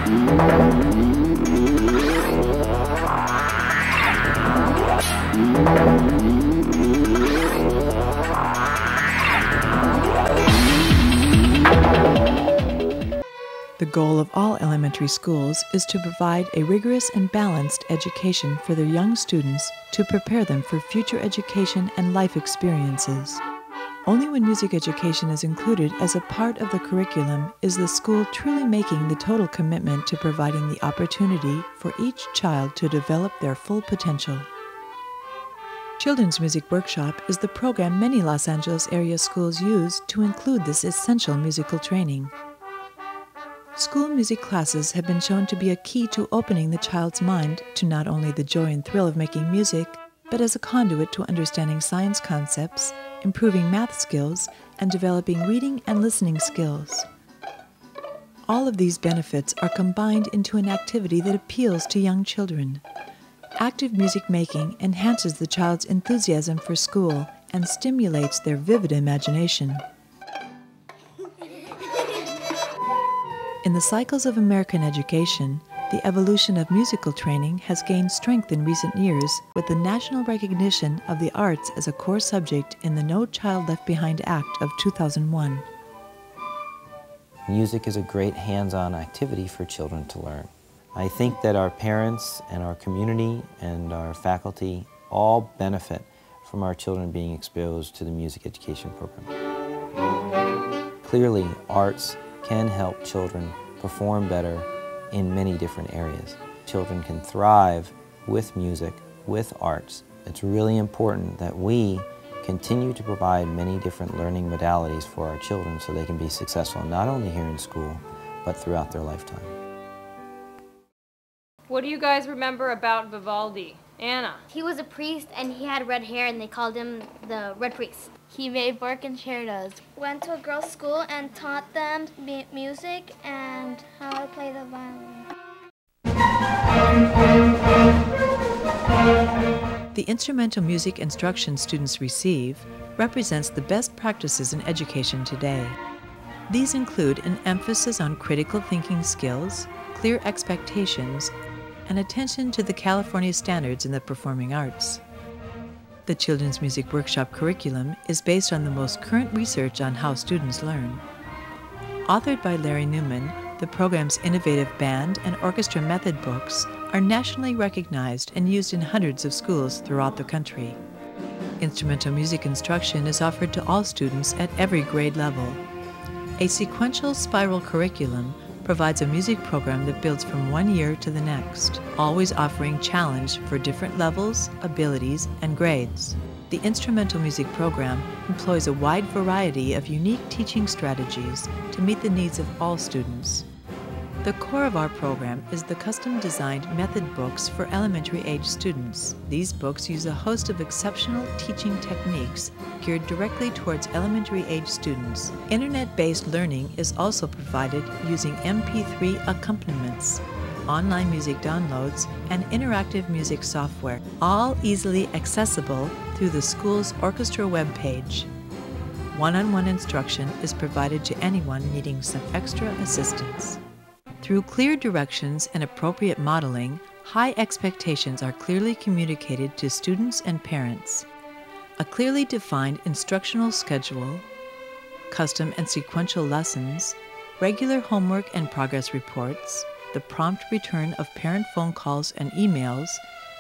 The goal of all elementary schools is to provide a rigorous and balanced education for their young students to prepare them for future education and life experiences. Only when music education is included as a part of the curriculum is the school truly making the total commitment to providing the opportunity for each child to develop their full potential. Children's Music Workshop is the program many Los Angeles area schools use to include this essential musical training. School music classes have been shown to be a key to opening the child's mind to not only the joy and thrill of making music, but as a conduit to understanding science concepts, improving math skills, and developing reading and listening skills. All of these benefits are combined into an activity that appeals to young children. Active music making enhances the child's enthusiasm for school and stimulates their vivid imagination. In the cycles of American education, the evolution of musical training has gained strength in recent years with the national recognition of the arts as a core subject in the No Child Left Behind Act of 2001. Music is a great hands-on activity for children to learn. I think that our parents and our community and our faculty all benefit from our children being exposed to the music education program. Clearly, arts can help children perform better in many different areas. Children can thrive with music, with arts. It's really important that we continue to provide many different learning modalities for our children so they can be successful not only here in school, but throughout their lifetime. What do you guys remember about Vivaldi? Anna? He was a priest and he had red hair and they called him the Red Priest. He made bark concertos. Went to a girls' school and taught them music and how to play the violin. The instrumental music instruction students receive represents the best practices in education today. These include an emphasis on critical thinking skills, clear expectations, and attention to the California standards in the performing arts. The Children's Music Workshop curriculum is based on the most current research on how students learn. Authored by Larry Newman, the program's innovative band and orchestra method books are nationally recognized and used in hundreds of schools throughout the country. Instrumental music instruction is offered to all students at every grade level. A sequential spiral curriculum provides a music program that builds from one year to the next, always offering challenge for different levels, abilities, and grades. The instrumental music program employs a wide variety of unique teaching strategies to meet the needs of all students. The core of our program is the custom-designed method books for elementary-age students. These books use a host of exceptional teaching techniques geared directly towards elementary-age students. Internet-based learning is also provided using MP3 accompaniments, online music downloads, and interactive music software, all easily accessible through the school's orchestra webpage. One-on-one instruction is provided to anyone needing some extra assistance. Through clear directions and appropriate modeling, high expectations are clearly communicated to students and parents. A clearly defined instructional schedule, custom and sequential lessons, regular homework and progress reports, the prompt return of parent phone calls and emails,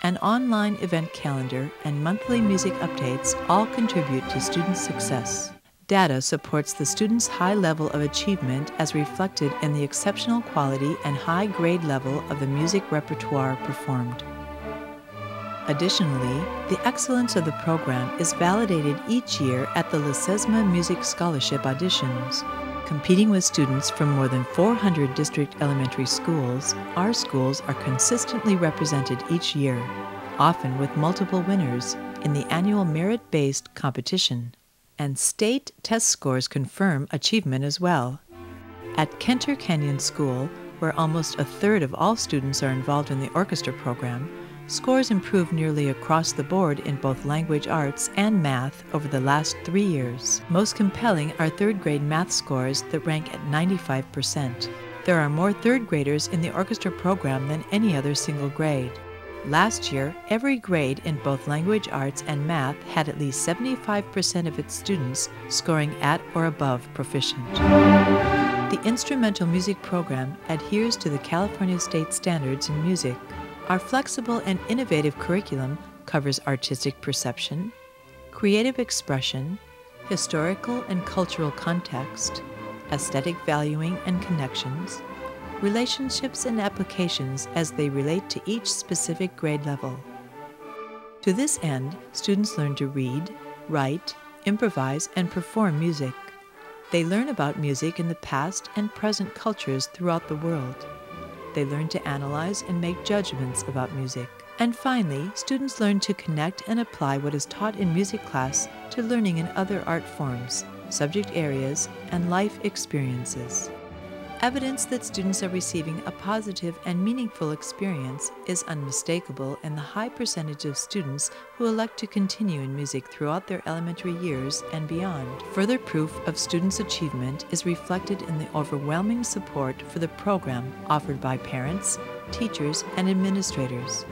an online event calendar, and monthly music updates all contribute to student success. Data supports the students' high level of achievement as reflected in the exceptional quality and high grade level of the music repertoire performed. Additionally, the excellence of the program is validated each year at the La Sesma Music Scholarship auditions. Competing with students from more than 400 district elementary schools, our schools are consistently represented each year, often with multiple winners, in the annual merit-based competition. And state test scores confirm achievement as well. At Kenter Canyon School, where almost a third of all students are involved in the orchestra program, scores improved nearly across the board in both language arts and math over the last 3 years. Most compelling are third grade math scores that rank at 95%. There are more third graders in the orchestra program than any other single grade. Last year, every grade in both language arts and math had at least 75% of its students scoring at or above proficient. The instrumental music program adheres to the California State Standards in Music. Our flexible and innovative curriculum covers artistic perception, creative expression, historical and cultural context, aesthetic valuing and connections, relationships and applications as they relate to each specific grade level. To this end, students learn to read, write, improvise, and perform music. They learn about music in the past and present cultures throughout the world. They learn to analyze and make judgments about music. And finally, students learn to connect and apply what is taught in music class to learning in other art forms, subject areas, and life experiences. Evidence that students are receiving a positive and meaningful experience is unmistakable in the high percentage of students who elect to continue in music throughout their elementary years and beyond. Further proof of students' achievement is reflected in the overwhelming support for the program offered by parents, teachers, and administrators.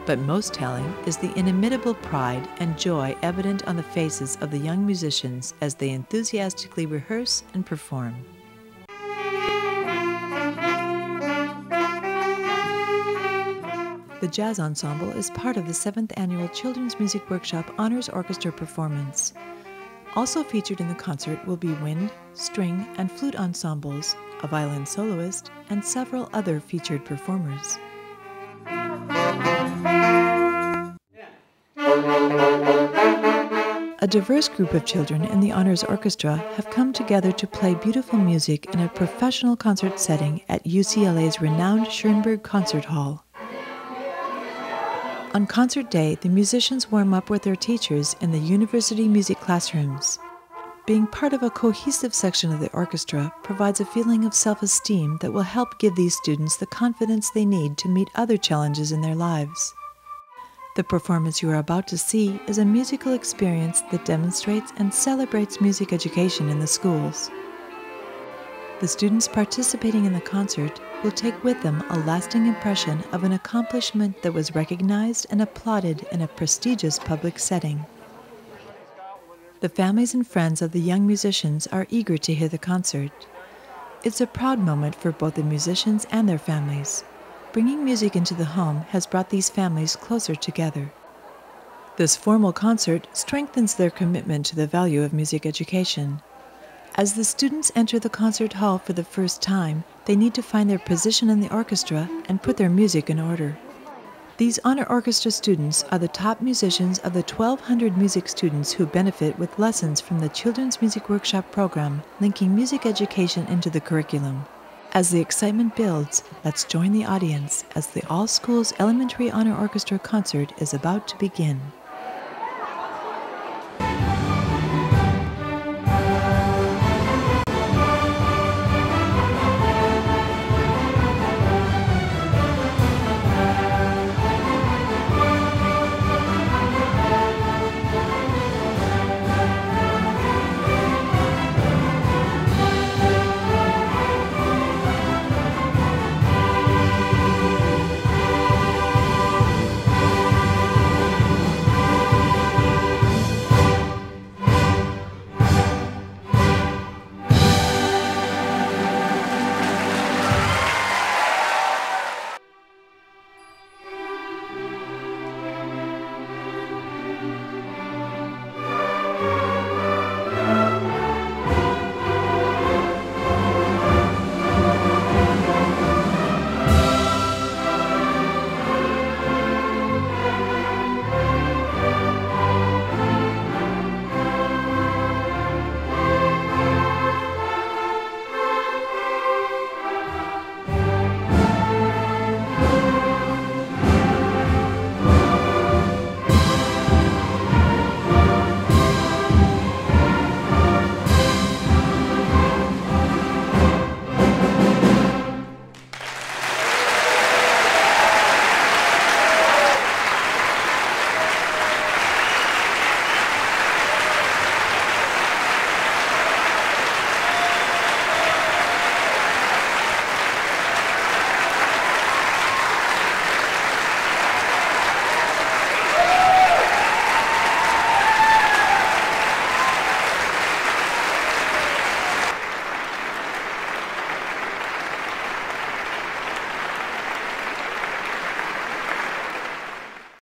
But most telling is the inimitable pride and joy evident on the faces of the young musicians as they enthusiastically rehearse and perform. The Jazz Ensemble is part of the 7th Annual Children's Music Workshop Honors Orchestra performance. Also featured in the concert will be wind, string, and flute ensembles, a violin soloist, and several other featured performers. A diverse group of children in the Honors Orchestra have come together to play beautiful music in a professional concert setting at UCLA's renowned Schoenberg Concert Hall. On concert day, the musicians warm up with their teachers in the university music classrooms. Being part of a cohesive section of the orchestra provides a feeling of self-esteem that will help give these students the confidence they need to meet other challenges in their lives. The performance you are about to see is a musical experience that demonstrates and celebrates music education in the schools. The students participating in the concert will take with them a lasting impression of an accomplishment that was recognized and applauded in a prestigious public setting. The families and friends of the young musicians are eager to hear the concert. It's a proud moment for both the musicians and their families. Bringing music into the home has brought these families closer together. This formal concert strengthens their commitment to the value of music education. As the students enter the concert hall for the first time, they need to find their position in the orchestra and put their music in order. These honor orchestra students are the top musicians of the 1,200 music students who benefit with lessons from the Children's Music Workshop program, linking music education into the curriculum. As the excitement builds, let's join the audience as the All Schools Elementary Honor Orchestra concert is about to begin.